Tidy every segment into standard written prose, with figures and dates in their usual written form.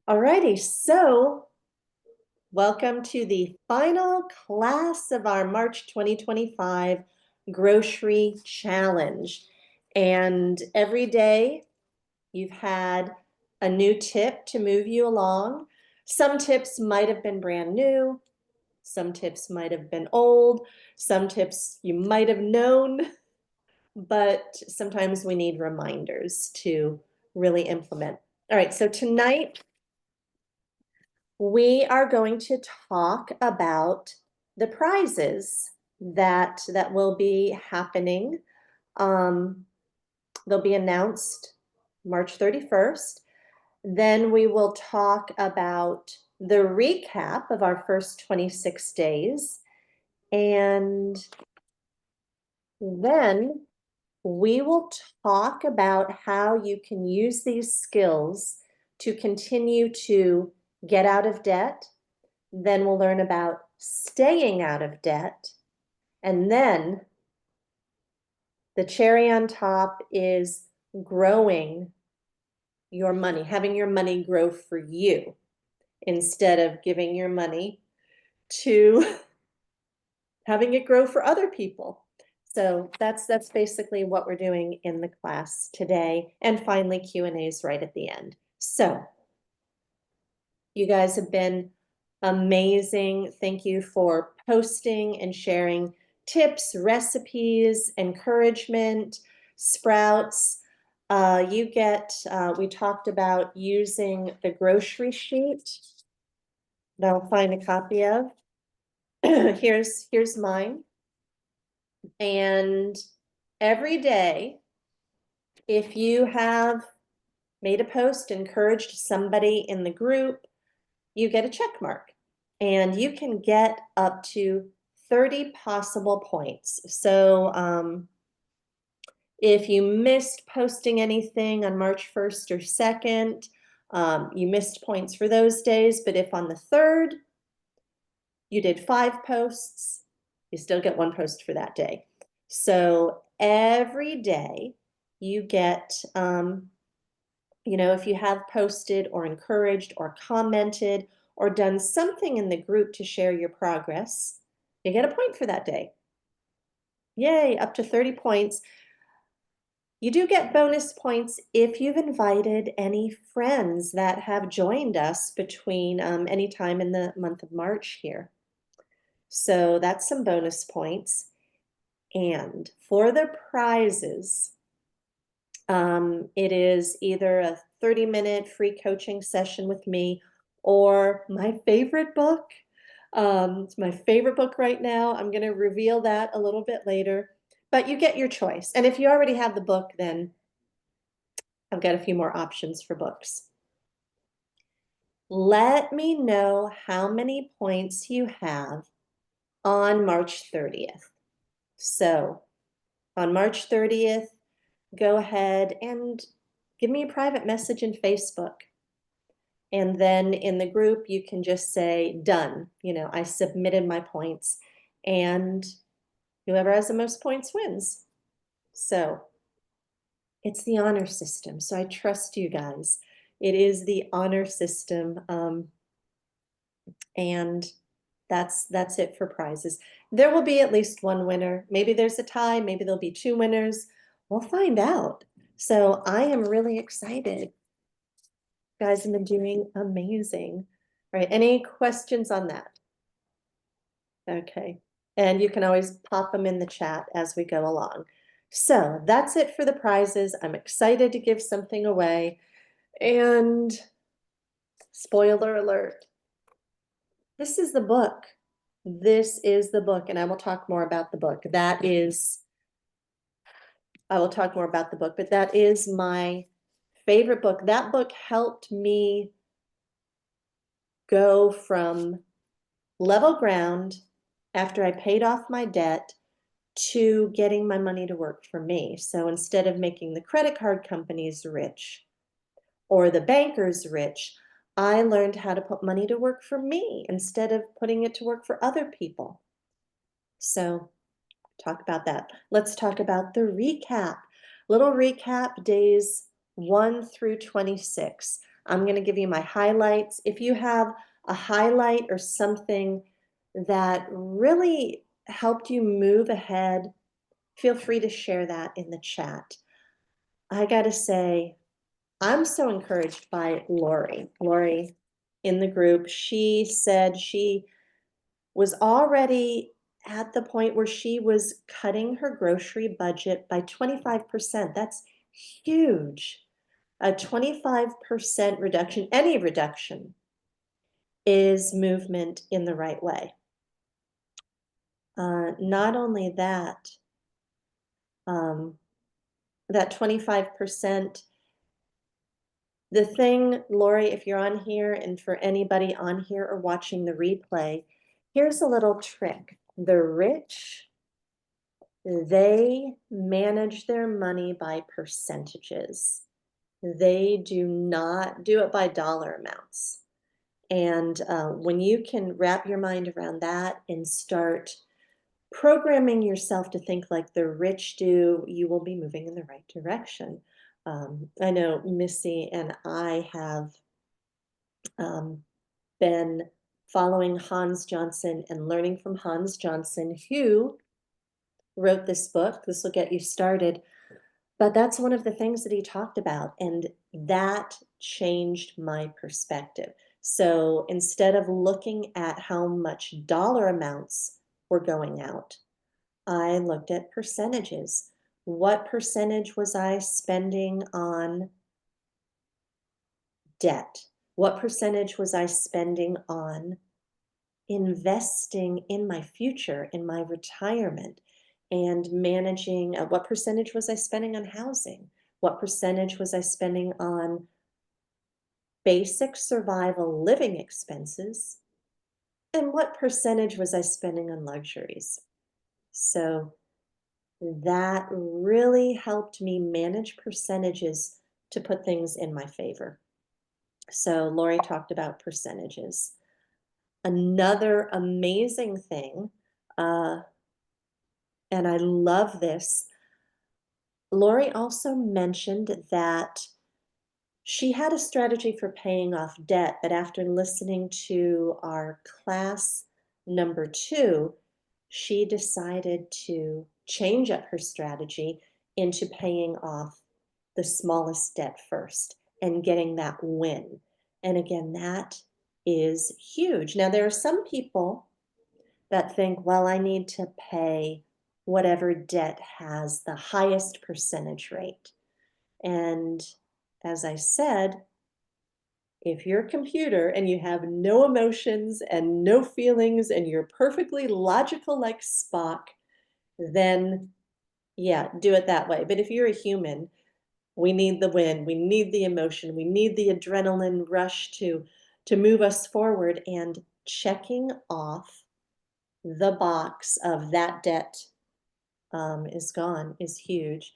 Alrighty, so welcome to the final class of our March 2025 Grocery Challenge. And every day you've had a new tip to move you along. Some tips might have been brand new, some tips might have been old, some tips you might have known, but sometimes we need reminders to really implement. All right, so tonight we are going to talk about the prizes that will be happening. They'll be announced March 31st. Then we will talk about the recap of our first 26 days. And then we will talk about how you can use these skills to continue to get out of debt. Then we'll learn about staying out of debt. And then the cherry on top is growing your money, having your money grow for you instead of giving your money to having it grow for other people. So that's basically what we're doing in the class today. And finally, Q&As right at the end. So you guys have been amazing. Thank you for posting and sharing tips, recipes, encouragement, sprouts. We talked about using the grocery sheet that I'll find a copy of. Here's mine. And every day, if you have made a post, encouraged somebody in the group, you get a check mark. And you can get up to 30 possible points. So if you missed posting anything on March 1st or 2nd, you missed points for those days. But if on the 3rd, you did 5 posts, you still get 1 post for that day. So every day you get, if you have posted or encouraged or commented or done something in the group to share your progress, you get a point for that day. Yay, up to 30 points. You do get bonus points if you've invited any friends that have joined us between any time in the month of March here. So that's some bonus points. And for the prizes, it is either a 30-minute free coaching session with me or my favorite book. It's my favorite book right now. I'm going to reveal that a little bit later, but you get your choice. And if you already have the book, then I've got a few more options for books. Let me know how many points you have on March 30th. So on March 30th, go ahead and give me a private message in Facebook. And then in the group, you can just say, done. I submitted my points. And whoever has the most points wins. So it's the honor system. So I trust you guys. It is the honor system. And that's it for prizes. There will be at least 1 winner. Maybe there's a tie. Maybe there'll be 2 winners. We'll find out. So I am really excited. You guys have been doing amazing. All right, any questions on that? Okay, and you can always pop them in the chat as we go along. So that's it for the prizes. I'm excited to give something away. And spoiler alert, this is the book. This is the book, and I will talk more about the book. I will talk more about the book, but that is my favorite book. That book helped me go from level ground after I paid off my debt to getting my money to work for me. So instead of making the credit card companies rich or the bankers rich, I learned how to put money to work for me instead of putting it to work for other people. So talk about that. Let's talk about the recap. Little recap, days 1 through 26. I'm going to give you my highlights. If you have a highlight or something that really helped you move ahead, feel free to share that in the chat. I got to say, I'm so encouraged by Lori. Lori in the group, she said she was already at the point where she was cutting her grocery budget by 25%. That's huge. A 25% reduction, any reduction, is movement in the right way. Not only that, um, that 25%, the thing, Lori, if you're on here, and for anybody on here or watching the replay, here's a little trick. The rich, they manage their money by percentages. They do not do it by dollar amounts. And when you can wrap your mind around that and start programming yourself to think like the rich do, you will be moving in the right direction. I know Missy and I have been following Hans Johnson and learning from Hans Johnson, who wrote this book. This will get you started. But that's one of the things that he talked about, and that changed my perspective. So instead of looking at how much dollar amounts were going out, I looked at percentages. What percentage was I spending on debt? What percentage was I spending on investing in my future, in my retirement, and managing? What percentage was I spending on housing? What percentage was I spending on basic survival living expenses? And what percentage was I spending on luxuries? So that really helped me manage percentages to put things in my favor. So Lori talked about percentages. Another amazing thing, and I love this, Lori also mentioned that she had a strategy for paying off debt, but after listening to our class number 2, she decided to change up her strategy into paying off the smallest debt first and getting that win. And again, that is huge. Now, there are some people that think, well, I need to pay whatever debt has the highest percentage rate. And as I said, if you're a computer and you have no emotions and no feelings and you're perfectly logical like Spock, then yeah, do it that way. But if you're a human, we need the win, we need the emotion, we need the adrenaline rush to move us forward, and checking off the box of that debt is gone is huge.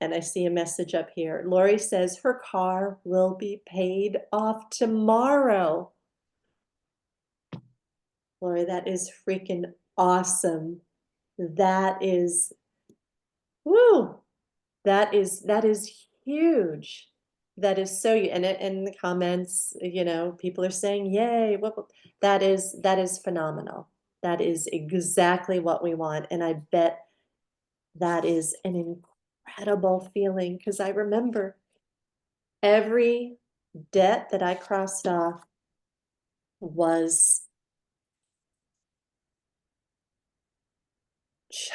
And I see a message up here. Lori says her car will be paid off tomorrow. Lori, that is freaking awesome. That is, woo, that is huge. That is so, and in the comments, people are saying, yay, that is phenomenal. That is exactly what we want. And I bet that is an incredible feeling, because I remember every debt that I crossed off was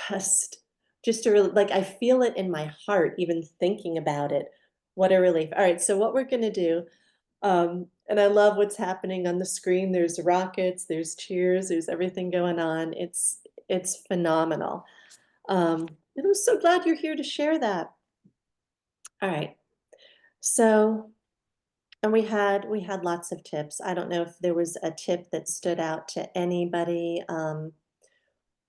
just just a like, I feel it in my heart even thinking about it. What a relief. All right, so what we're gonna do, and I love what's happening on the screen. There's rockets, there's cheers, there's everything going on. It's phenomenal. And I'm so glad you're here to share that. All right. So, and we had lots of tips. I don't know if there was a tip that stood out to anybody.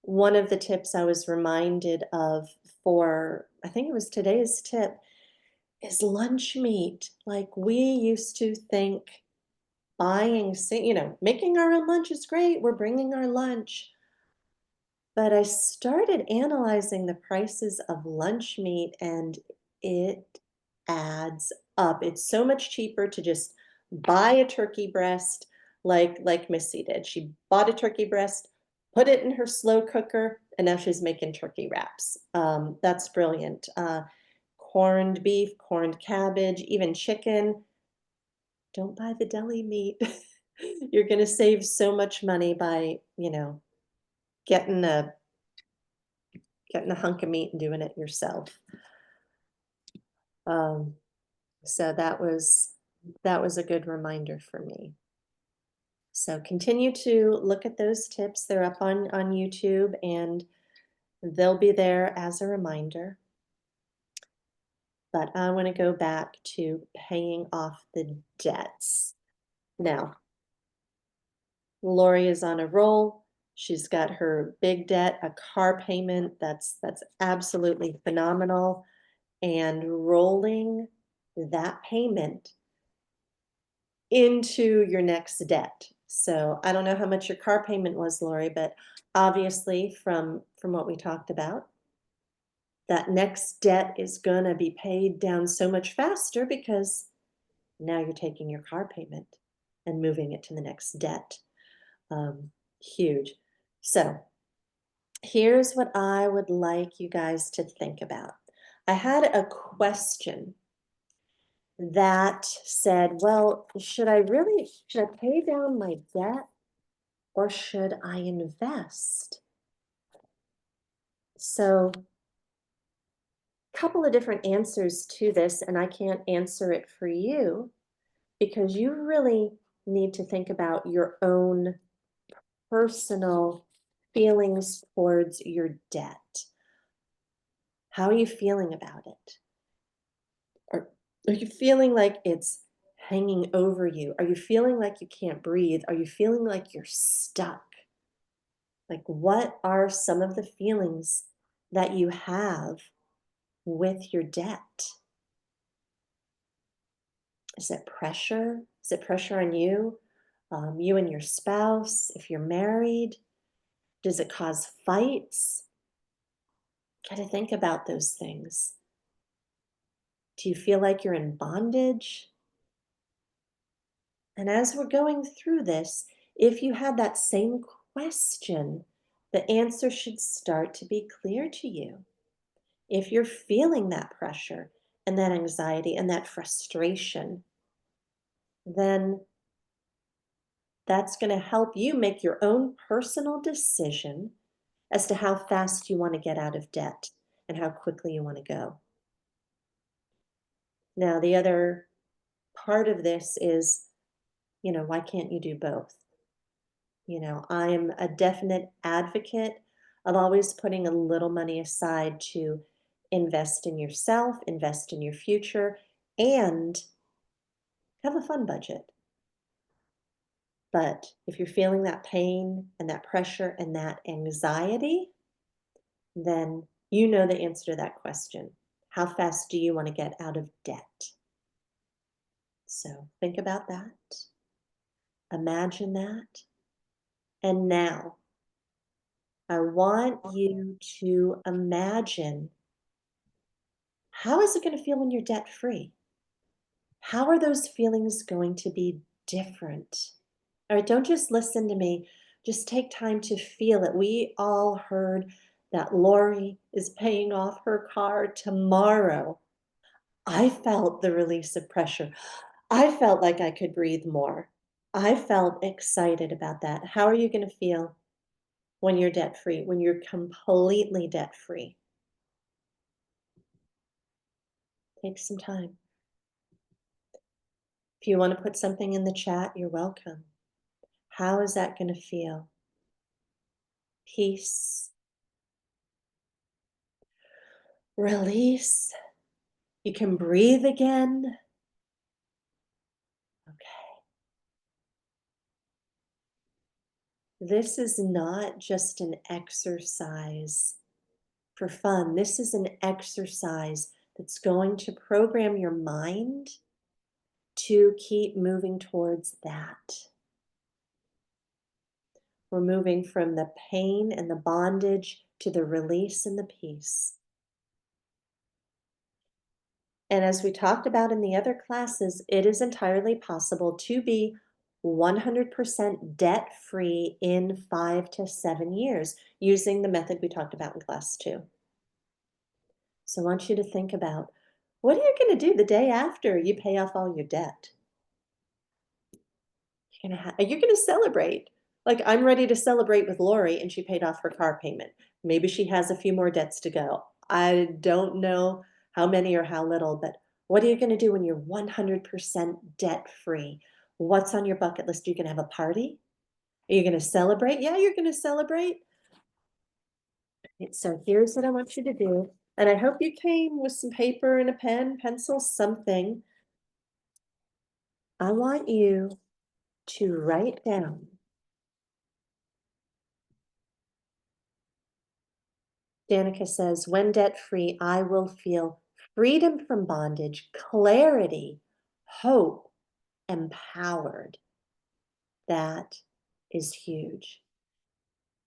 One of the tips I was reminded of, for, I think it was today's tip, is lunch meat. Like, we used to think buying, making our own lunch is great. We're bringing our lunch. But I started analyzing the prices of lunch meat, and it adds up. It's so much cheaper to just buy a turkey breast like Missy did. She bought a turkey breast, put it in her slow cooker, and now she's making turkey wraps. That's brilliant. Corned beef, corned cabbage, even chicken. Don't buy the deli meat. You're gonna save so much money by, getting a getting a hunk of meat and doing it yourself. Um, so that was a good reminder for me. So continue to look at those tips. They're up on YouTube and they'll be there as a reminder. But I want to go back to paying off the debts. Now, Lori is on a roll. She's got her big debt, a car payment that's absolutely phenomenal, and rolling that payment into your next debt. So I don't know how much your car payment was, Lori, but obviously from what we talked about, that next debt is going to be paid down so much faster because now you're taking your car payment and moving it to the next debt. Huge. So here's what I would like you guys to think about. I had a question that said, well, should I pay down my debt or should I invest? So a couple of different answers to this, and I can't answer it for you because you really need to think about your own personal feelings towards your debt. How are you feeling about it? Are you feeling like it's hanging over you? Are you feeling like you can't breathe? Are you feeling like you're stuck? Like, what are some of the feelings that you have with your debt? Is it pressure? Is it pressure on you? You and your spouse, if you're married? Does it cause fights? Got to think about those things. Do you feel like you're in bondage? And as we're going through this, if you had that same question, the answer should start to be clear to you. If you're feeling that pressure and that anxiety and that frustration, then that's going to help you make your own personal decision as to how fast you want to get out of debt and how quickly you want to go. Now, the other part of this is, why can't you do both? I'm a definite advocate of always putting a little money aside to invest in yourself, invest in your future, and have a fun budget. But if you're feeling that pain and that pressure and that anxiety, then you know the answer to that question. How fast do you want to get out of debt? So think about that. Imagine that. And now I want you to imagine, how is it going to feel when you're debt free? How are those feelings going to be different? All right, don't just listen to me. Just take time to feel it. We all heard that Lori is paying off her car tomorrow. I felt the release of pressure. I felt like I could breathe more. I felt excited about that. How are you going to feel when you're debt free, when you're completely debt free? Take some time. If you want to put something in the chat, you're welcome. How is that going to feel? Peace, release. You can breathe again. Okay. This is not just an exercise for fun. This is an exercise that's going to program your mind to keep moving towards that. We're moving from the pain and the bondage to the release and the peace. And as we talked about in the other classes, it is entirely possible to be 100% debt free in 5 to 7 years using the method we talked about in class 2. So I want you to think about, what are you going to do the day after you pay off all your debt? You're gonna celebrate. Like, I'm ready to celebrate with Lori, and she paid off her car payment. Maybe she has a few more debts to go. I don't know how many or how little, but what are you gonna do when you're 100% debt free? What's on your bucket list? Are you gonna have a party? Are you gonna celebrate? Yeah, you're gonna celebrate. So here's what I want you to do. And I hope you came with some paper and a pen, pencil, something. I want you to write down. Danica says, when debt free, I will feel freedom from bondage, clarity, hope, empowered. That is huge.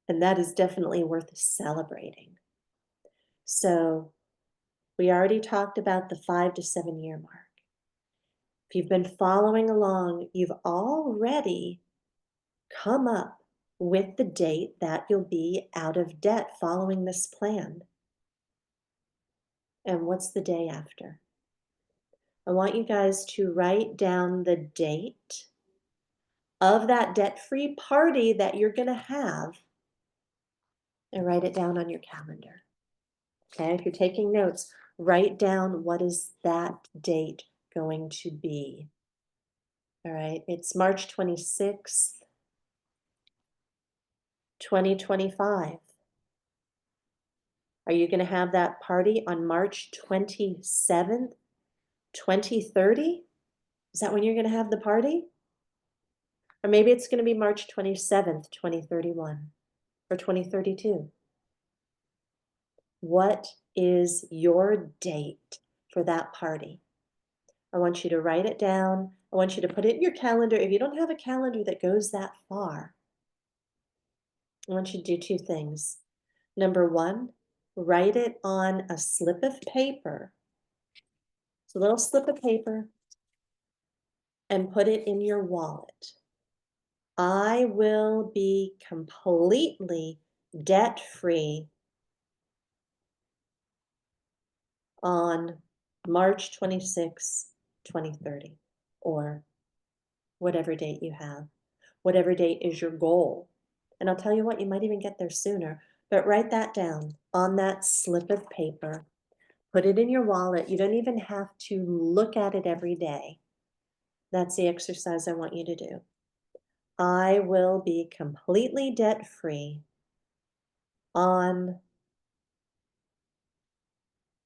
And that is definitely worth celebrating. So we already talked about the 5 to 7 year mark. If you've been following along, you've already come up with the date that you'll be out of debt following this plan. And what's the day after? I want you guys to write down the date of that debt-free party that you're going to have and write it down on your calendar. Okay, if you're taking notes, write down what is that date going to be. All right, it's March 26th, 2025. Are you going to have that party on March 27th, 2030? Is that when you're going to have the party? Or maybe it's going to be March 27th, 2031 or 2032. What is your date for that party? I want you to write it down. I want you to put it in your calendar. If you don't have a calendar that goes that far, I want you to do 2 things. Number 1, write it on a slip of paper. It's a little slip of paper, and put it in your wallet. I will be completely debt-free on March 26, 2030, or whatever date you have, whatever date is your goal. And I'll tell you what, you might even get there sooner, but write that down on that slip of paper. Put it in your wallet. You don't even have to look at it every day. That's the exercise I want you to do. I will be completely debt-free on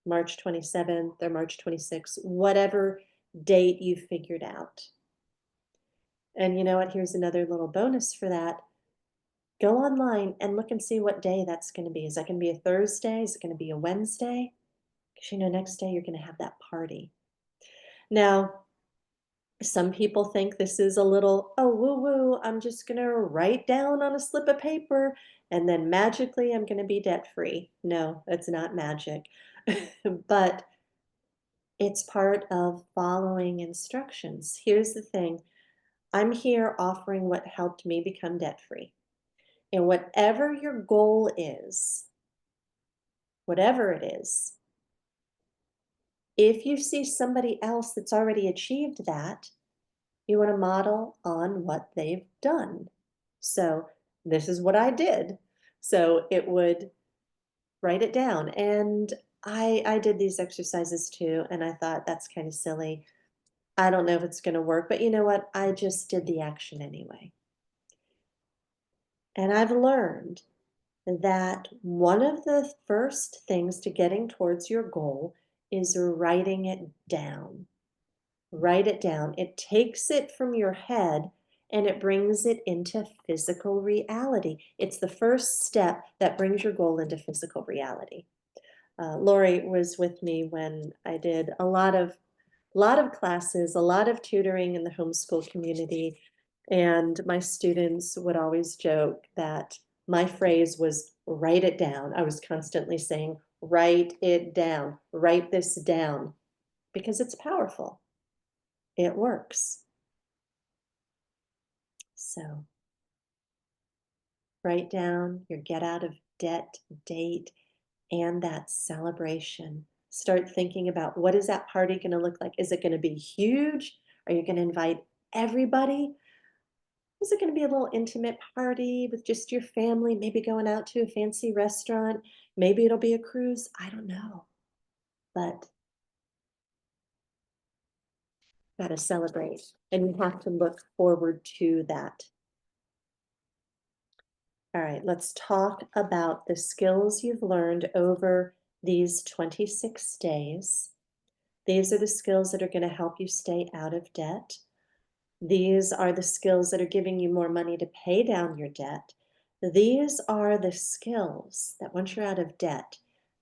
March 27th or March 26th, whatever date you figured out. And you know what? Here's another little bonus for that. Go online and look and see what day that's going to be. Is that going to be a Thursday? Is it going to be a Wednesday? Because you know, next day you're going to have that party. Now, some people think this is a little, oh, woo-woo, I'm just going to write down on a slip of paper and then magically I'm going to be debt-free. No, it's not magic. But it's part of following instructions. Here's the thing. I'm here offering what helped me become debt-free. And whatever your goal is, whatever it is, if you see somebody else that's already achieved that, you want to model on what they've done. So this is what I did. So it would write it down. And I did these exercises too, and I thought that's kind of silly. I don't know if it's going to work, but you know what? I just did the action anyway. And I've learned that one of the first things to getting towards your goal is writing it down. Write it down. It takes it from your head and it brings it into physical reality. It's the first step that brings your goal into physical reality. Lori was with me when I did a lot of classes, a lot of tutoring in the homeschool community. And my students would always joke that my phrase was write it down. I was constantly saying, write it down, write this down, because it's powerful. It works. So write down your get out of debt date and that celebration. Start thinking about, what is that party going to look like? Is it going to be huge? Are you going to invite everybody? Is it going to be a little intimate party with just your family, maybe going out to a fancy restaurant? Maybe it'll be a cruise. I don't know. But got to celebrate, and you have to look forward to that. All right, let's talk about the skills you've learned over these 26 days. These are the skills that are going to help you stay out of debt. These are the skills that are giving you more money to pay down your debt. These are the skills that once you're out of debt,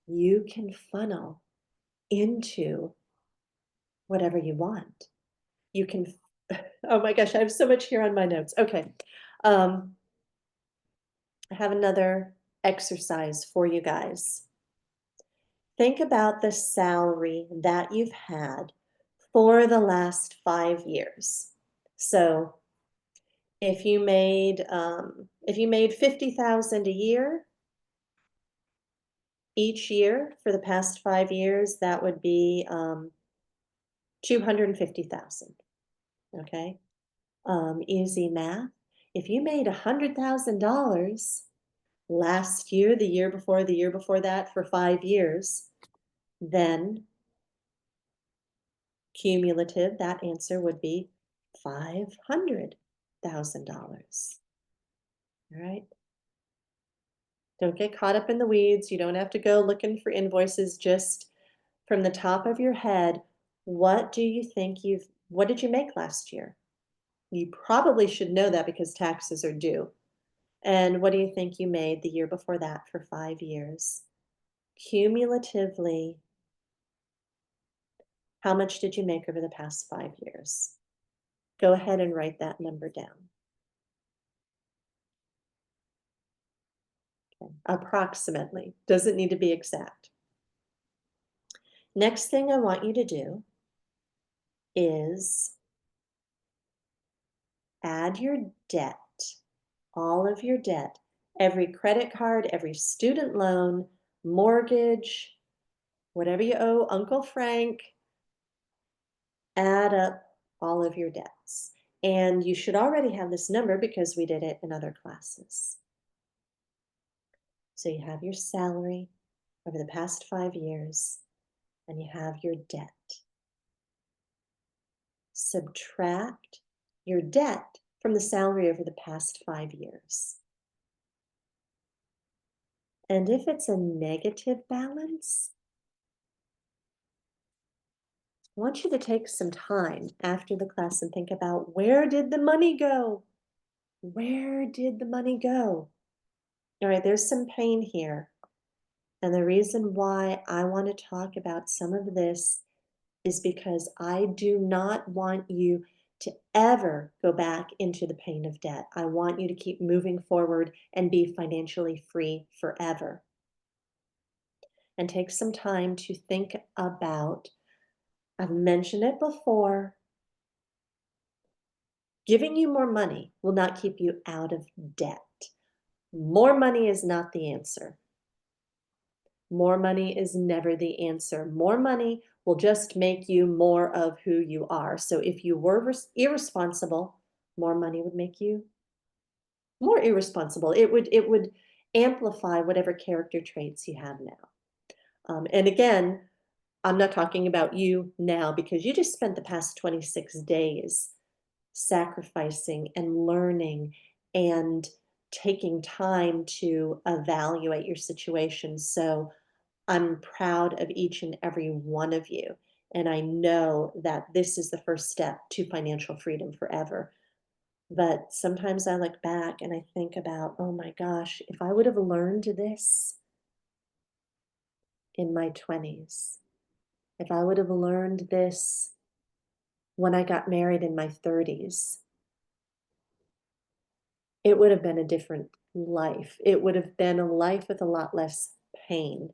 you can funnel into whatever you want. You can, oh my gosh, I have so much here on my notes. Okay. I have another exercise for you guys. Think about the salary that you've had for the last 5 years. So if you made 50,000 a year each year for the past 5 years, that would be 250,000. Okay, easy math. If you made $100,000 last year, the year before, the year before that, for 5 years, then cumulative, that answer would be $500,000. All right. Don't get caught up in the weeds. You don't have to go looking for invoices. Just from the top of your head, what did you make last year? You probably should know that because taxes are due. And what do you think you made the year before that for 5 years? Cumulatively, how much did you make over the past 5 years? Go ahead and write that number down. Okay. Approximately, doesn't need to be exact. Next thing I want you to do is add your debt, all of your debt, every credit card, every student loan, mortgage, whatever you owe Uncle Frank, add up all of your debts. And you should already have this number because we did it in other classes. So you have your salary over the past 5 years, and you have your debt. Subtract your debt from the salary over the past 5 years. And if it's a negative balance, I want you to take some time after the class and think about, where did the money go? Where did the money go? All right, there's some pain here. And the reason why I want to talk about some of this is because I do not want you to ever go back into the pain of debt. I want you to keep moving forward and be financially free forever. And take some time to think about, I've mentioned it before, giving you more money will not keep you out of debt. More money is not the answer. More money is never the answer. More money will just make you more of who you are. So if you were irresponsible, more money would make you more irresponsible. It would amplify whatever character traits you have now. And again, I'm not talking about you now because you just spent the past 26 days sacrificing and learning and taking time to evaluate your situation. So I'm proud of each and every one of you. And I know that this is the first step to financial freedom forever. But sometimes I look back and I think about, oh my gosh, if I would have learned this in my 20s, if I would have learned this when I got married in my 30s, it would have been a different life. It would have been a life with a lot less pain.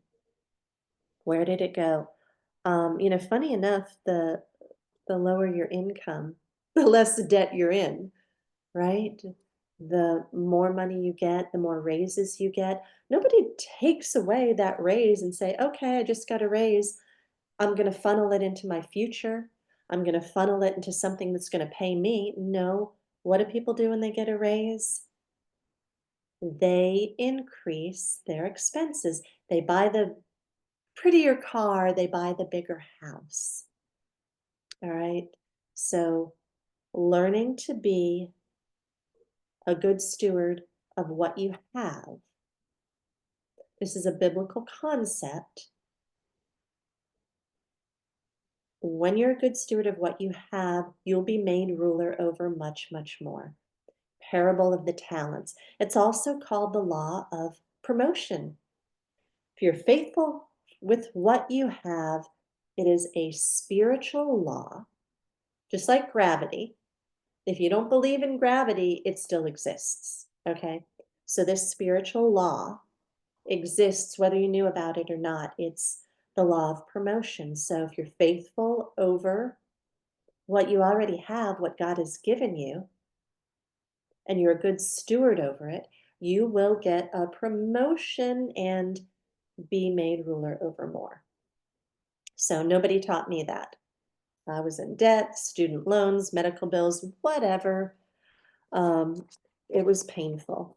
Where did it go? Funny enough, the lower your income, the less debt you're in, right? The more money you get, the more raises you get. Nobody takes away that raise and say, okay, I just got a raise. I'm going to funnel it into my future. I'm going to funnel it into something that's going to pay me. No. What do people do when they get a raise? They increase their expenses. They buy the prettier car, they buy the bigger house. All right. So, learning to be a good steward of what you have. This is a biblical concept. When you're a good steward of what you have, you'll be made ruler over much, much more. Parable of the talents. It's also called the law of promotion. If you're faithful with what you have, it is a spiritual law, just like gravity. If you don't believe in gravity, it still exists. Okay. So, this spiritual law exists whether you knew about it or not. It's the law of promotion. So, if you're faithful over what you already have, what God has given you, and you're a good steward over it, you will get a promotion and be made ruler over more. So, nobody taught me that. I was in debt, student loans, medical bills, whatever. Um, it was painful.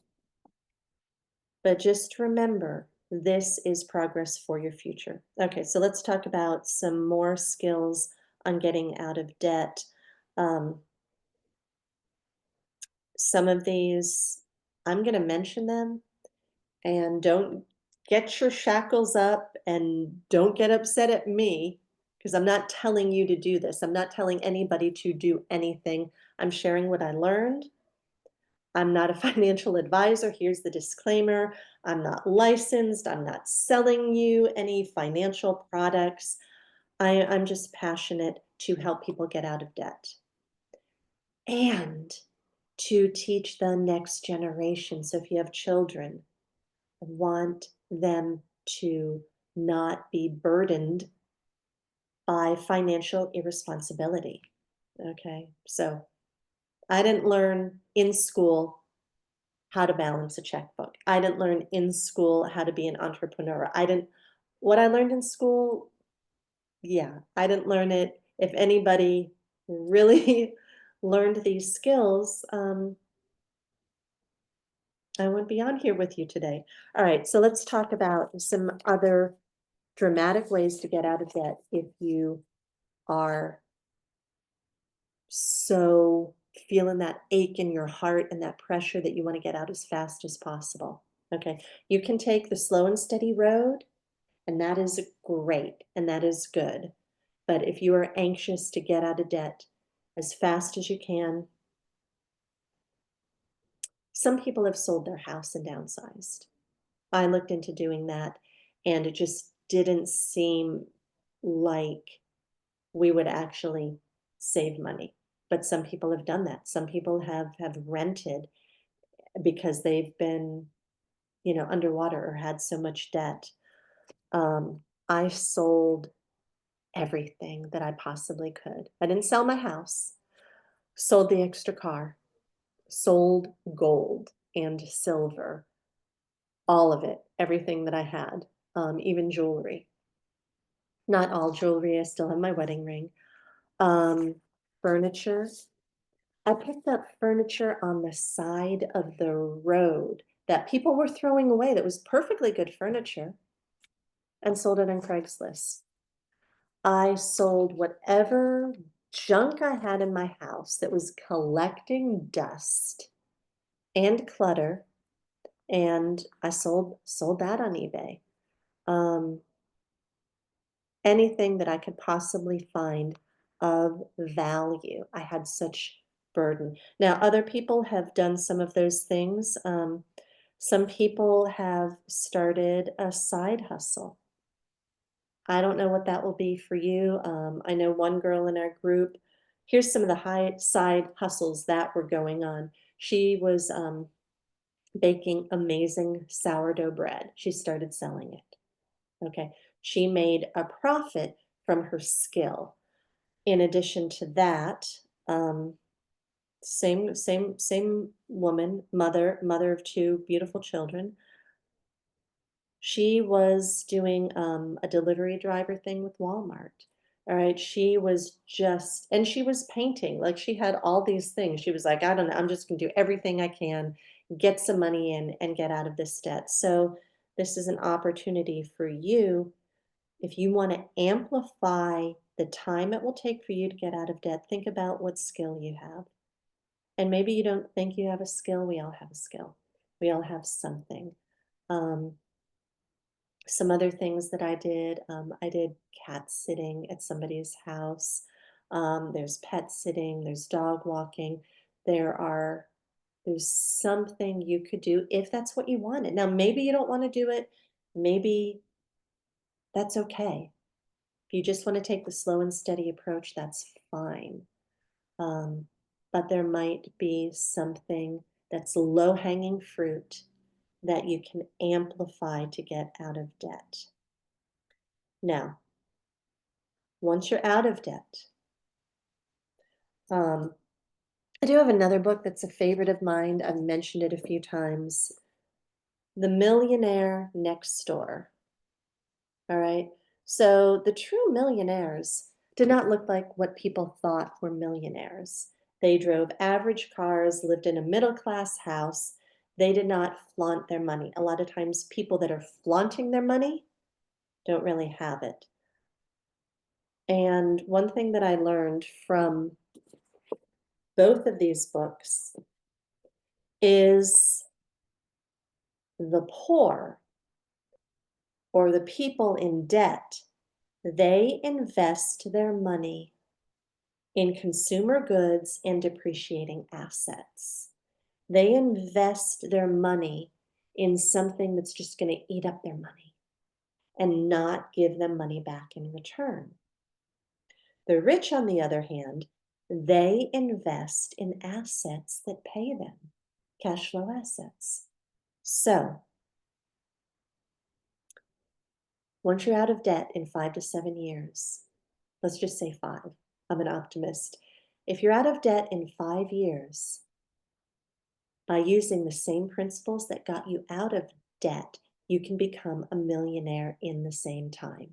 But just remember, this is progress for your future. Okay, so let's talk about some more skills on getting out of debt. Um, some of these, I'm going to mention them, and don't get your shackles up and don't get upset at me because I'm not telling you to do this. I'm not telling anybody to do anything. I'm sharing what I learned. I'm not a financial advisor. Here's the disclaimer. I'm not licensed. I'm not selling you any financial products. I'm just passionate to help people get out of debt and to teach the next generation. So if you have children, I want them to not be burdened by financial irresponsibility. Okay. So I didn't learn in school how to balance a checkbook. I didn't learn in school how to be an entrepreneur. What I learned in school, yeah, I didn't learn it. If anybody really learned these skills, I wouldn't be on here with you today. All right, so let's talk about some other dramatic ways to get out of debt if you are so feeling that ache in your heart and that pressure that you want to get out as fast as possible. Okay, you can take the slow and steady road, and that is great and that is good. But if you are anxious to get out of debt as fast as you can, some people have sold their house and downsized. I looked into doing that, and it just didn't seem like we would actually save money. But some people have done that. Some people have rented because they've been, underwater or had so much debt. I sold everything that I possibly could. I didn't sell my house, sold the extra car, sold gold and silver, all of it, everything that I had, even jewelry. Not all jewelry, I still have my wedding ring. Furniture. I picked up furniture on the side of the road that people were throwing away that was perfectly good furniture and sold it on Craigslist. I sold whatever junk I had in my house that was collecting dust and clutter, and I sold that on eBay. Um, Anything that I could possibly find of value. I had such burden. Now, other people have done some of those things. Some people have started a side hustle. I don't know what that will be for you. I know one girl in our group. Here's some of the high side hustles that were going on. She was baking amazing sourdough bread. She started selling it. Okay. She made a profit from her skill. In addition to that, um, same woman, mother of two beautiful children. She was doing a delivery driver thing with Walmart. All right. She was just, and she was painting. Like she had all these things. She was like, I don't know, I'm just going to do everything I can, get some money in, and get out of this debt. So, this is an opportunity for you. If you want to amplify the time it will take for you to get out of debt, think about what skill you have. And maybe you don't think you have a skill. We all have a skill, we all have something. Um, some other things that I did cat sitting at somebody's house. There's pet sitting, there's dog walking. There are there's something you could do if that's what you wanted. Now, maybe you don't want to do it. Maybe that's okay. If you just want to take the slow and steady approach, that's fine. Um, but there might be something that's low hanging fruit that you can amplify to get out of debt. Now, once you're out of debt, um, I do have another book that's a favorite of mine. I've mentioned it a few times. The Millionaire Next Door. All right. So the true millionaires did not look like what people thought were millionaires. They drove average cars, lived in a middle class house. They did not flaunt their money. A lot of times, people that are flaunting their money don't really have it. And one thing that I learned from both of these books is the poor or the people in debt, they invest their money in consumer goods and depreciating assets. They invest their money in something that's just going to eat up their money and not give them money back in return. The rich, on the other hand, they invest in assets that pay them, cash flow assets. So, once you're out of debt in 5 to 7 years, let's just say 5, I'm an optimist. If you're out of debt in 5 years, by using the same principles that got you out of debt, you can become a millionaire in the same time.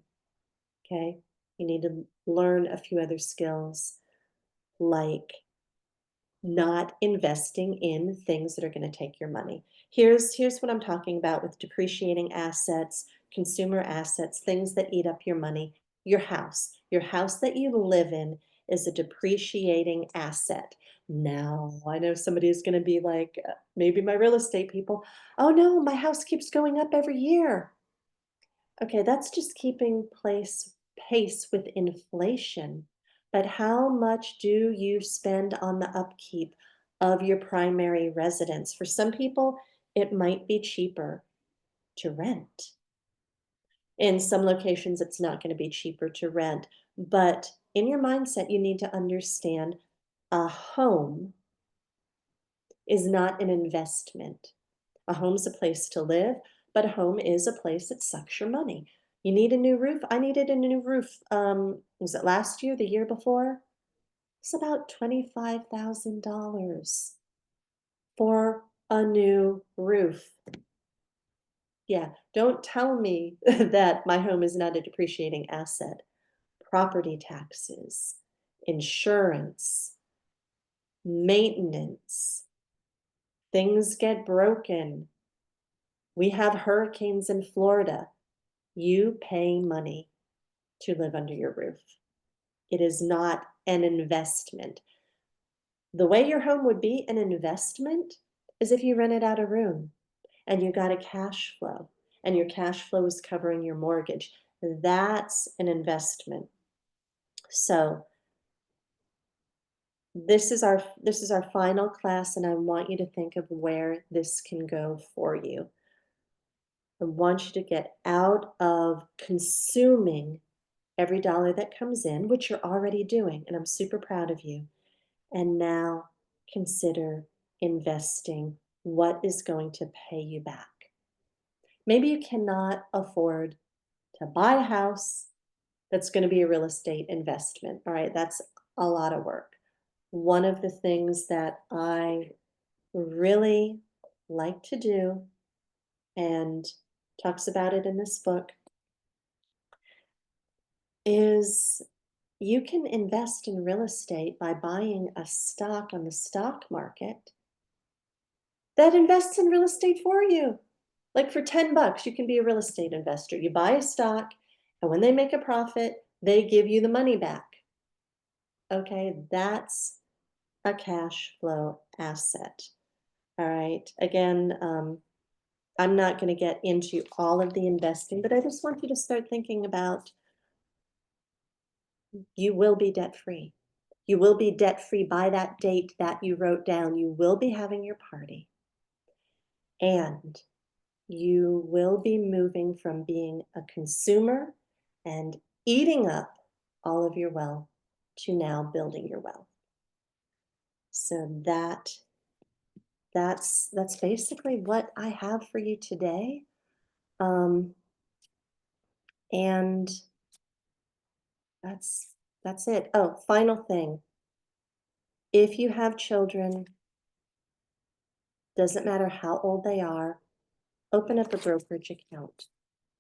Okay? You need to learn a few other skills like not investing in things that are going to take your money. Here's what I'm talking about with depreciating assets, consumer assets, things that eat up your money. Your house that you live in is a depreciating asset. Now, I know somebody is going to be like, maybe my real estate people, oh no, my house keeps going up every year. Okay, that's just keeping pace with inflation. But how much do you spend on the upkeep of your primary residence? For some people, it might be cheaper to rent. In some locations, it's not going to be cheaper to rent. But in your mindset, you need to understand a home is not an investment. A home's a place to live, but a home is a place that sucks your money. You need a new roof. I needed a new roof. Was it last year, the year before? It's about $25,000 for a new roof. Yeah, don't tell me that my home is not a depreciating asset. Property taxes, insurance, maintenance, things get broken. We have hurricanes in Florida. You pay money to live under your roof. It is not an investment. The way your home would be an investment is if you rented out a room and you got a cash flow and your cash flow is covering your mortgage. That's an investment. So this is our final class, and I want you to think of where this can go for you. I want you to get out of consuming every dollar that comes in, which you're already doing, and I'm super proud of you. And now consider investing what is going to pay you back. Maybe you cannot afford to buy a house, that's going to be a real estate investment. All right, that's a lot of work. One of the things that I really like to do, and talks about it in this book, is you can invest in real estate by buying a stock on the stock market that invests in real estate for you. Like for $10, you can be a real estate investor. You buy a stock, and when they make a profit, they give you the money back. Okay, that's a cash flow asset. All right. Again, I'm not going to get into all of the investing, but I just want you to start thinking about you will be debt free. You will be debt free by that date that you wrote down. You will be having your party. And you will be moving from being a consumer and eating up all of your wealth to now building your wealth. So that's basically what I have for you today. And that's it. Oh, final thing. If you have children, doesn't matter how old they are, open up a brokerage account.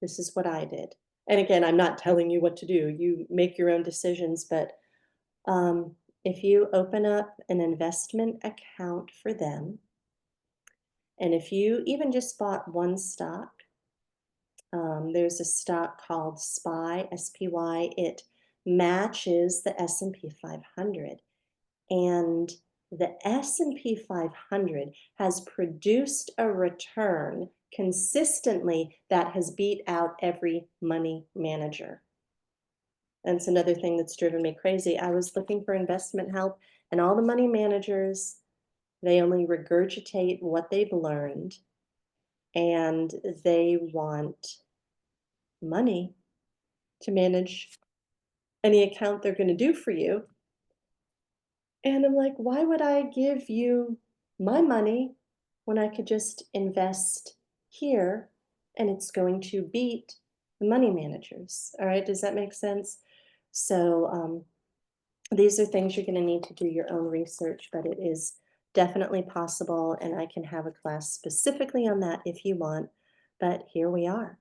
This is what I did. And again, I'm not telling you what to do. You make your own decisions, but if you open up an investment account for them, and if you even just bought one stock, there's a stock called SPY, SPY. It matches the S&P 500. And the S&P 500 has produced a return consistently that has beat out every money manager. And it's another thing that's driven me crazy. I was looking for investment help, and all the money managers, they only regurgitate what they've learned, and they want money to manage any account they're going to do for you. And I'm like, why would I give you my money when I could just invest here and it's going to beat the money managers? All right, does that make sense? So these are things you're going to need to do your own research, but it is definitely possible, and I can have a class specifically on that if you want. But here we are.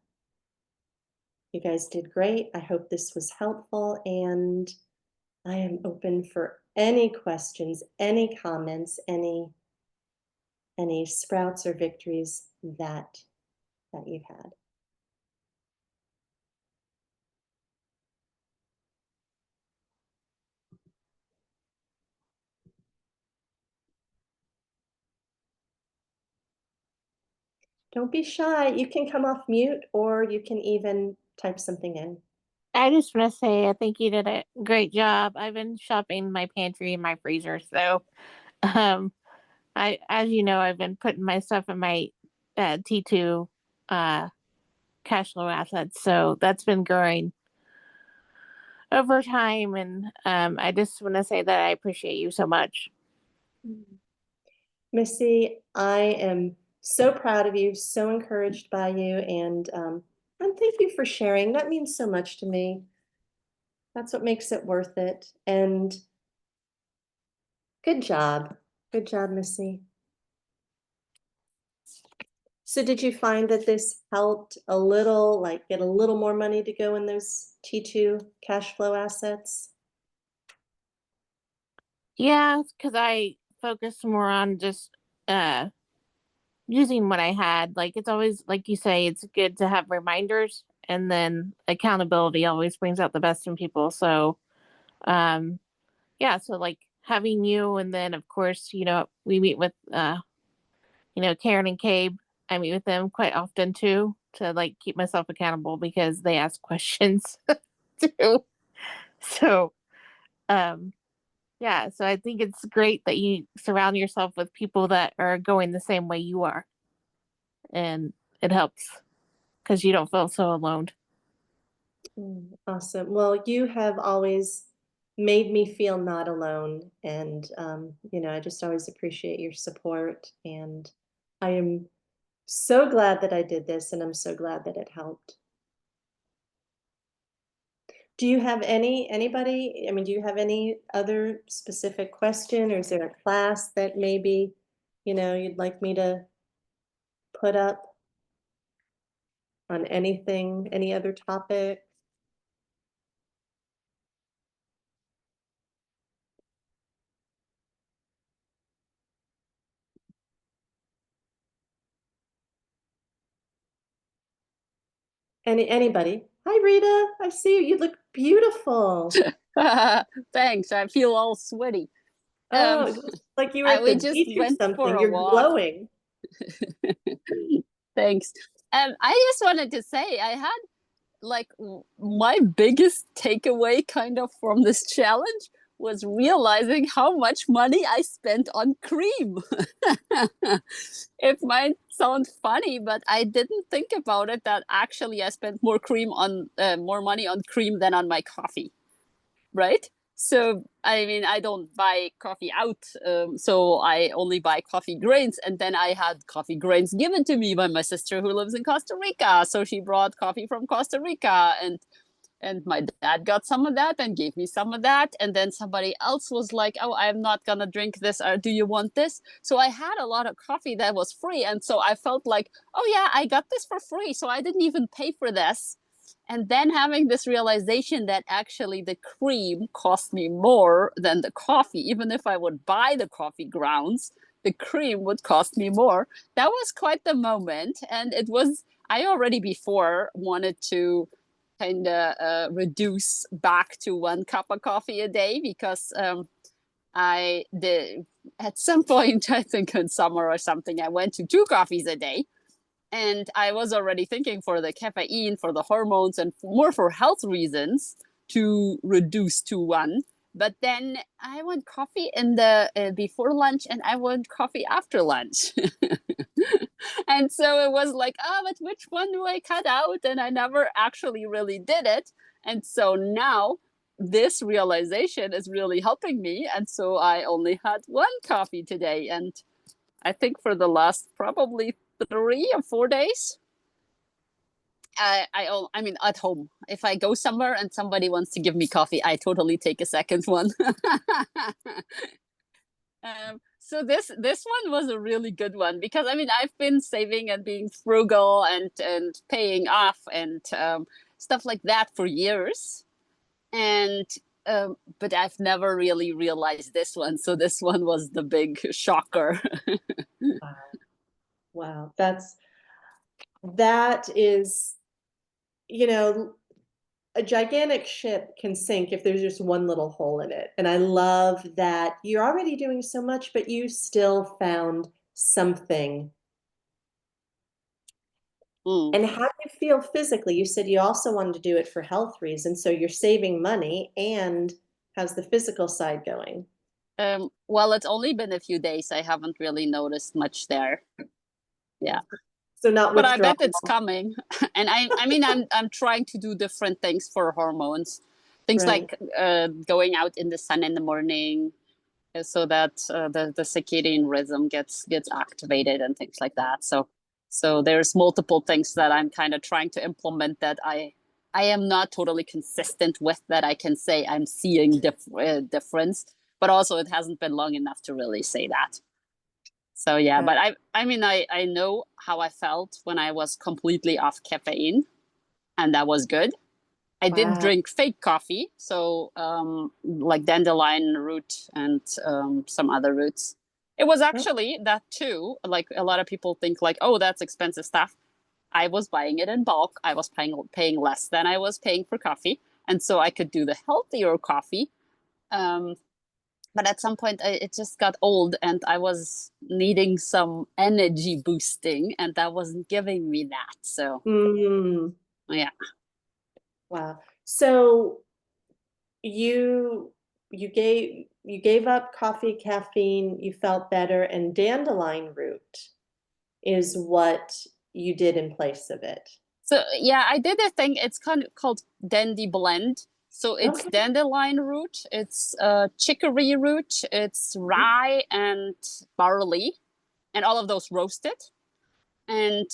You guys did great. I hope this was helpful, and I am open for any questions, any comments, any sprouts or victories that you've had. Don't be shy. You can come off mute, or you can even type something in. I just want to say I think you did a great job. I've been shopping my pantry and my freezer, so um, as you know, I've been putting my stuff in my T2 uh, cash flow assets, so that's been growing over time, and I just want to say that I appreciate you so much. Missy, I am so proud of you, so encouraged by you, and thank you for sharing. That means so much to me. That's what makes it worth it. And good job. Good job, Missy. So did you find that this helped a little, like get a little more money to go in those T2 cash flow assets? Yeah, because I focused more on just uh, using what I had. Like it's always like you say, it's good to have reminders, and then accountability always brings out the best in people. So um yeah, so like having you, and then of course, we meet with Karen and Cabe. I meet with them quite often too, to like keep myself accountable because they ask questions too. So um yeah, so I think it's great that you surround yourself with people that are going the same way you are, and it helps because you don't feel so alone. Awesome. Well, you have always made me feel not alone. And, I just always appreciate your support. And I am so glad that I did this, and I'm so glad that it helped. Do you have anybody, I mean, do you have any other specific question, or is there a class that maybe, you'd like me to put up on anything, any other topic? Anybody? Hi, Rita. I see you. You look beautiful. Thanks. I feel all sweaty. Oh, it looks like you were at We the just beach or went for something. a You're walk. glowing. Thanks. I just wanted to say I had like my biggest takeaway kind of from this challenge was realizing how much money I spent on cream. It might sound funny, but I didn't think about it that actually I spent more money on cream than on my coffee, right? So I mean, I don't buy coffee out, so I only buy coffee grains, and then I had coffee grains given to me by my sister who lives in Costa Rica. So she brought coffee from Costa Rica, and my dad got some of that and gave me some of that, and then somebody else was like, oh, I'm not gonna drink this, or do you want this? So I had a lot of coffee that was free, and so I felt like, oh yeah, I got this for free, so I didn't even pay for this. And then having this realization that actually the cream cost me more than the coffee, even if I would buy the coffee grounds, the cream would cost me more. That was quite the moment. And it was, I already before wanted to kind of reduce back to 1 cup of coffee a day because I did at some point, I think in summer or something, I went to 2 coffees a day, and I was already thinking for the caffeine, for the hormones, and more for health reasons to reduce to 1. But then I want coffee in the before lunch, and I want coffee after lunch. And so it was like, oh, but which one do I cut out? And I never actually really did it. And so now this realization is really helping me. And so I only had 1 coffee today. And I think for the last probably 3 or 4 days, I mean, at home. If I go somewhere and somebody wants to give me coffee, I totally take a second one. So this one was a really good one because I mean I've been saving and being frugal and paying off and stuff like that for years, and but I've never really realized this one. So this one was the big shocker. Wow. Wow. That is, you know, a gigantic ship can sink if there's just one little hole in it. And I love that you're already doing so much, but you still found something. Mm. And how do you feel physically? You said you also wanted to do it for health reasons, so you're saving money, and how's the physical side going? Well, it's only been a few days. I haven't really noticed much there. Yeah. So not But I withdrawal. bet it's coming. And I mean, I'm trying to do different things for hormones, things Right. like going out in the sun in the morning, so that the circadian rhythm gets activated and things like that. So there's multiple things that I'm kind of trying to implement that I am not totally consistent with, that I can say I'm seeing difference, but also it hasn't been long enough to really say that. So yeah, but I mean I know how I felt when I was completely off caffeine, and that was good. I did Wow. drink fake coffee, so like dandelion root and some other roots. It was Oh, actually that too. Like a lot of people think like, oh, that's expensive stuff. I was buying it in bulk. I was paying less than I was paying for coffee, and so I could do the healthier coffee. Um, but at some point it just got old and I was needing some energy boosting, and that wasn't giving me that. So mm, yeah. wow. So you you gave up coffee, caffeine, you felt better, and dandelion root is what you did in place of it. So yeah, I did a thing. It's kind of called dandy blend. So it's Okay. dandelion root, it's chicory root, it's rye and barley, and all of those roasted. And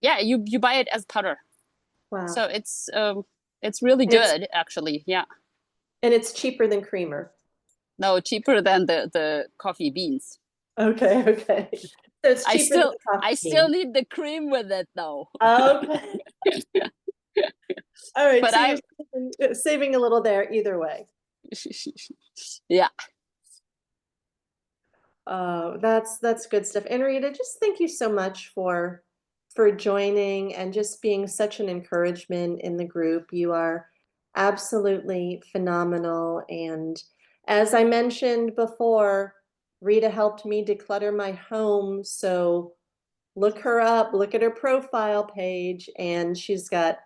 yeah, you buy it as powder. So Wow. It's really It's- good, actually. Yeah. And it's cheaper than creamer. No, cheaper than the coffee beans. Okay, okay. So it's I cheaper than still the coffee I still bean. need the cream with it though. Okay. All right, But so you're saving a little there either way. yeah. That's good stuff. And Rita, just thank you so much for joining and just being such an encouragement in the group. You are absolutely phenomenal. And as I mentioned before, Rita helped me declutter my home. So look her up, look at her profile page, and she's got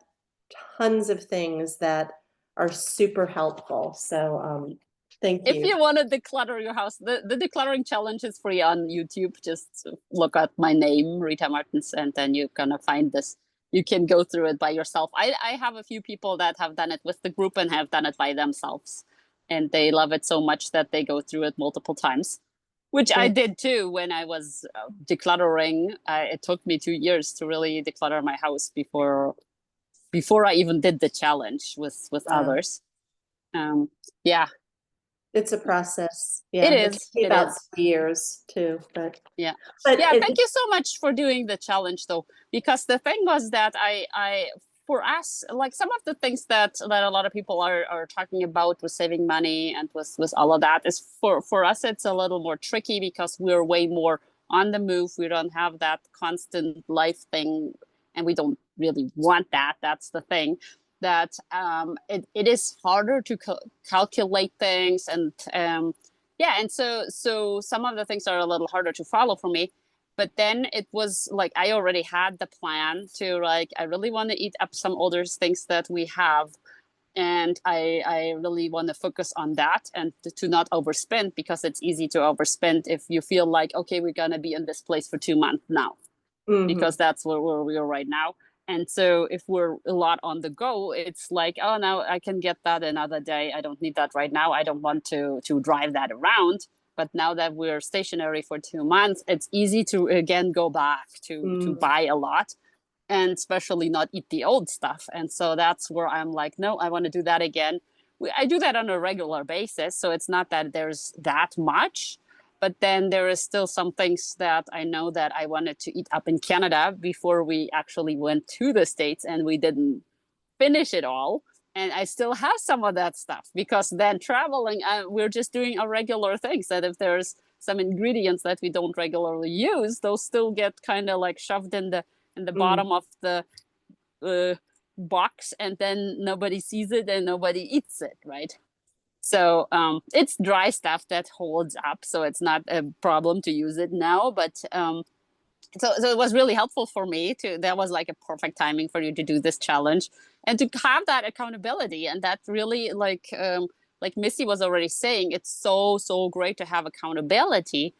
tons of things that are super helpful. So thank If you. you want to declutter your house, the decluttering challenge is free on YouTube. Just look at my name, Rita Martins, and then you're gonna find this. You can go through it by yourself. I have a few people that have done it with the group and have done it by themselves. And they love it so much that they go through it multiple times, which I did too when I was decluttering. It took me 2 years to really declutter my house before I even did the challenge with Wow. others. Yeah, It's a process. Yeah, it it took is. me It about is. 3 years too, Yeah. but Yeah, thank you so much for doing the challenge though, because the thing was that I for us, like some of the things that a lot of people are talking about with saving money and with all of that is for us it's a little more tricky because we're way more on the move. We don't have that constant life thing, and we don't really want that. That's the thing, that it is harder to calculate things, and yeah, and so some of the things are a little harder to follow for me. But then it was like I already had the plan to, like, I really want to eat up some older things that we have, and I really want to focus on that and to not overspend, because it's easy to overspend if you feel like, okay, we're gonna be in this place for 2 months now, because that's where we are right now. And so if we're a lot on the go, it's like, oh, now I can get that another day. I don't need that right now. I don't want to drive that around. But now that we're stationary for 2 months, it's easy to again go back to buy a lot, and especially not eat the old stuff. And so that's where I'm like, no, I want to do that again. I do that on a regular basis, so it's not that there's that much. But then there is still some things that I know that I wanted to eat up in Canada before we actually went to the States, and we didn't finish it all. And I still have some of that stuff, because then traveling, we're just doing our regular things, that if there's some ingredients that we don't regularly use, those still get kind of like shoved in the bottom of the box, and then nobody sees it and nobody eats it, right? So it's dry stuff that holds up, so it's not a problem to use it now. But so it was really helpful for me to, that was like a perfect timing for you to do this challenge and to have that accountability. And that really, like Missy was already saying, it's so great to have accountability,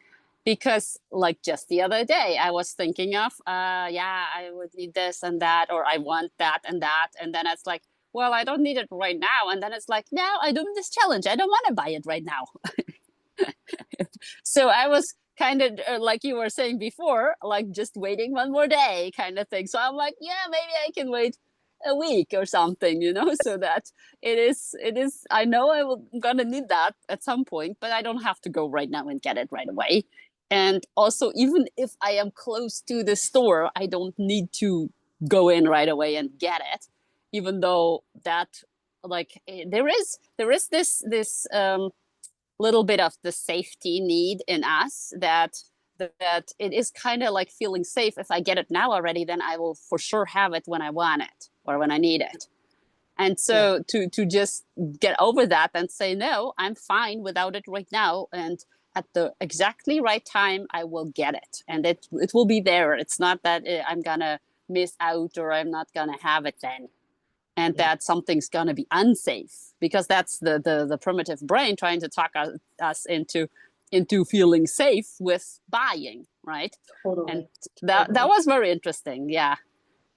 because like just the other day I was thinking of yeah, I would need this and that, or I want that, and then it's like, well, I don't need it right now. And then it's like, no, I do this challenge, I don't want to buy it right now. So I was kind of like you were saying before, like just waiting one more day kind of thing. So I'm like, yeah, maybe I can wait a week or something, so that it is I know I'm gonna need that at some point, but I don't have to go right now and get it right away. And also, even if I am close to the store, I don't need to go in right away and get it, even though that, like, there is this little bit of the safety need in us, that it is kind of like feeling safe. If I get it now already, then I will for sure have it when I want it or when I need it. And so to just get over that and say, no, I'm fine without it right now, and at the exactly right time I will get it, and it will be there. It's not that I'm gonna miss out, or I'm not gonna have it then, and that something's going to be unsafe, because that's the primitive brain trying to talk us into feeling safe with buying, right? Totally. And that was very interesting. Yeah,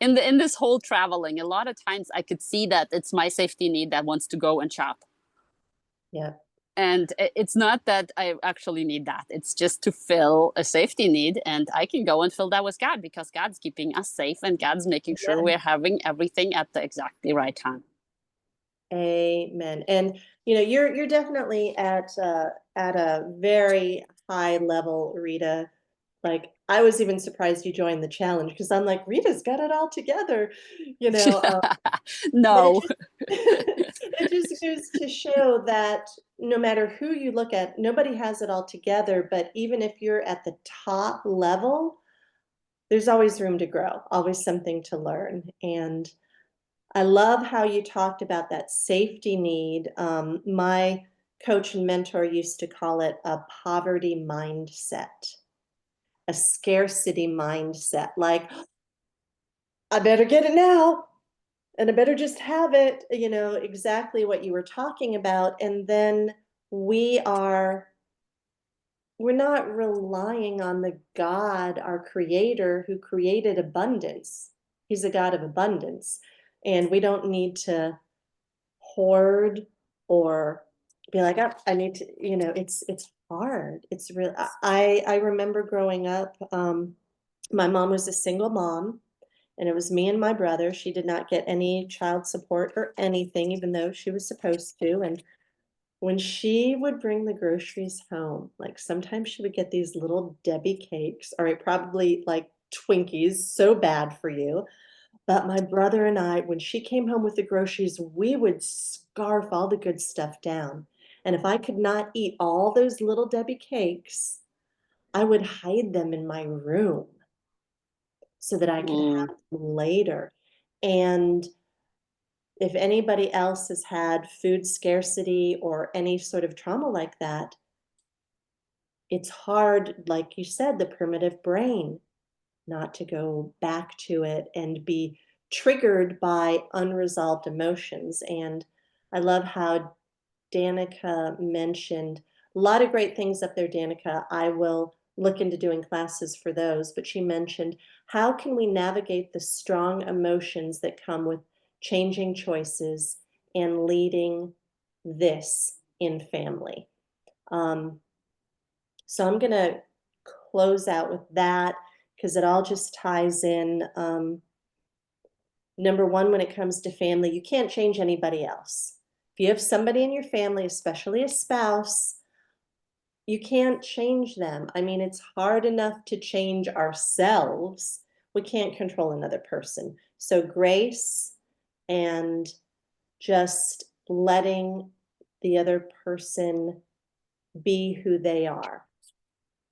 in this whole traveling, a lot of times I could see that it's my safety need that wants to go and shop. Yeah. And it's not that I actually need that. It's just to fill a safety need, and I can go and fill that with God, because God's keeping us safe, and God's making sure we're having everything at the exactly right time. Amen. And you're definitely at a very high level, Rita. Like, I was even surprised you joined the challenge because I'm like, Rita's got it all together, you know. But No. it just goes to show that no matter who you look at, nobody has it all together. But even if you're at the top level, there's always room to grow, always something to learn. And I love how you talked about that safety need. My coach and mentor used to call it a poverty mindset, a scarcity mindset. Like, I better get it now and I better just have it, exactly what you were talking about. And then we're not relying on the God, our creator, who created abundance. He's a God of abundance. And we don't need to hoard or be like, oh, I need to, it's hard. It's real. I remember growing up, my mom was a single mom, and it was me and my brother. She did not get any child support or anything, even though she was supposed to. And when she would bring the groceries home, like sometimes she would get these little Debbie cakes, all right, probably like Twinkies, so bad for you. But my brother and I, when she came home with the groceries, we would scarf all the good stuff down. And if I could not eat all those little Debbie cakes, I would hide them in my room so that I could have Mm. them later. And if anybody else has had food scarcity or any sort of trauma like that, it's hard, like you said, the primitive brain, not to go back to it and be triggered by unresolved emotions. And I love how Danica mentioned a lot of great things up there, Danica. I will look into doing classes for those, but she mentioned, how can we navigate the strong emotions that come with changing choices and leading this in family? So I'm going to close out with that because it all just ties in. Number one, when it comes to family, you can't change anybody else. If you have somebody in your family, especially a spouse, you can't change them. I mean, it's hard enough to change ourselves. We can't control another person. So grace and just letting the other person be who they are.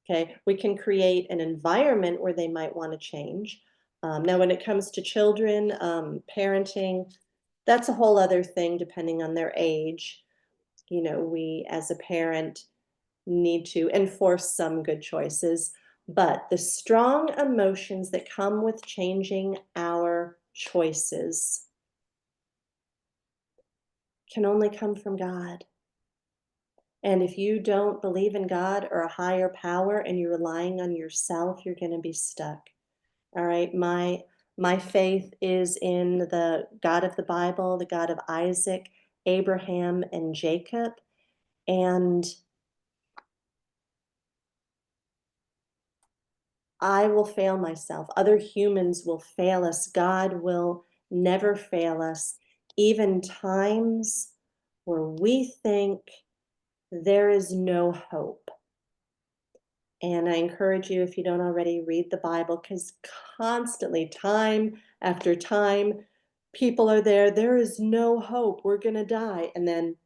Okay, we can create an environment where they might want to change. Now, when it comes to children, parenting, that's a whole other thing depending on their age. We as a parent need to enforce some good choices, but the strong emotions that come with changing our choices can only come from God. And if you don't believe in God or a higher power and you're relying on yourself, you're going to be stuck. All right. My faith is in the God of the Bible, the God of Isaac, Abraham, and Jacob. And I will fail myself. Other humans will fail us. God will never fail us. Even times where we think there is no hope. And I encourage you, if you don't already, read the Bible, because constantly, time after time, people are there. There is no hope. We're going to die. And then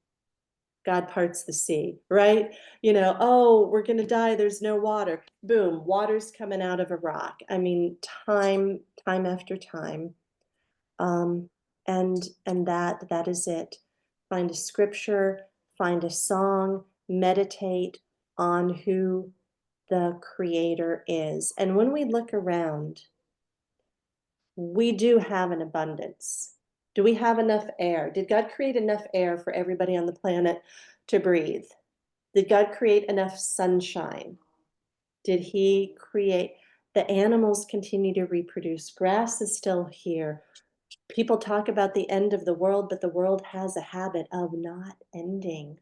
God parts the sea, right? Oh, we're going to die. There's no water. Boom, water's coming out of a rock. I mean, time after time. Um, and that is it. Find a scripture, find a song, meditate on who the creator is. And when we look around, we do have an abundance. Do we have enough air? Did God create enough air for everybody on the planet to breathe? Did God create enough sunshine? Did he create the animals continue to reproduce? Grass is still here. People talk about the end of the world, but the world has a habit of not ending.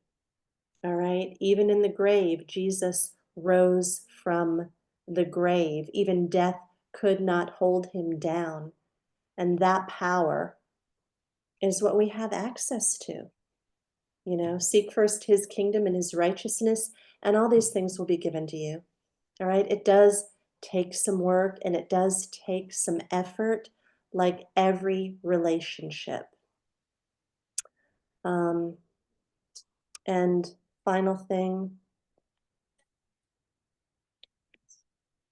All right. Even in the grave, Jesus rose from the grave. Even death could not hold him down. And that power is what we have access to. You know, seek first his kingdom and his righteousness, and all these things will be given to you. All right. It does take some work and it does take some effort, like every relationship. And final thing,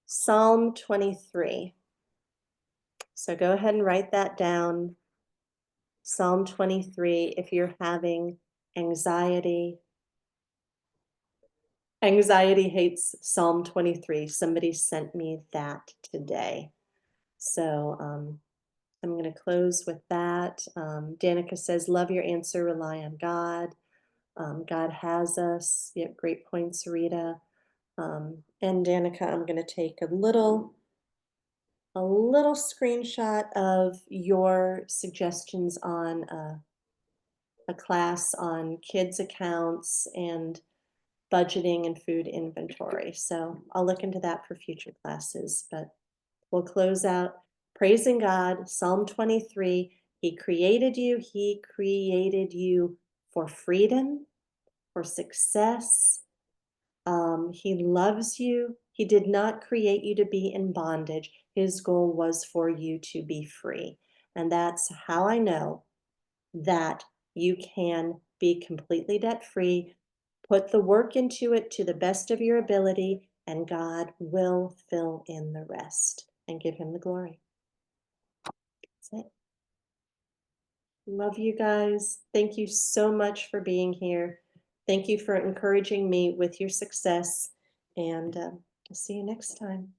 Psalm 23. So go ahead and write that down. Psalm 23, if you're having anxiety. Anxiety hates Psalm 23. Somebody sent me that today. So I'm going to close with that. Danica says, love your answer, rely on God. God has us. Yep, great points, Rita. And Danica, I'm going to take a little screenshot of your suggestions on a class on kids accounts and budgeting and food inventory. So I'll look into that for future classes, but we'll close out praising God, Psalm 23. He created you for freedom, for success. He loves you. He did not create you to be in bondage. His goal was for you to be free. And that's how I know that you can be completely debt free. Put the work into it to the best of your ability, and God will fill in the rest and give him the glory. That's it. Love you guys. Thank you so much for being here. Thank you for encouraging me with your success, and I'll see you next time.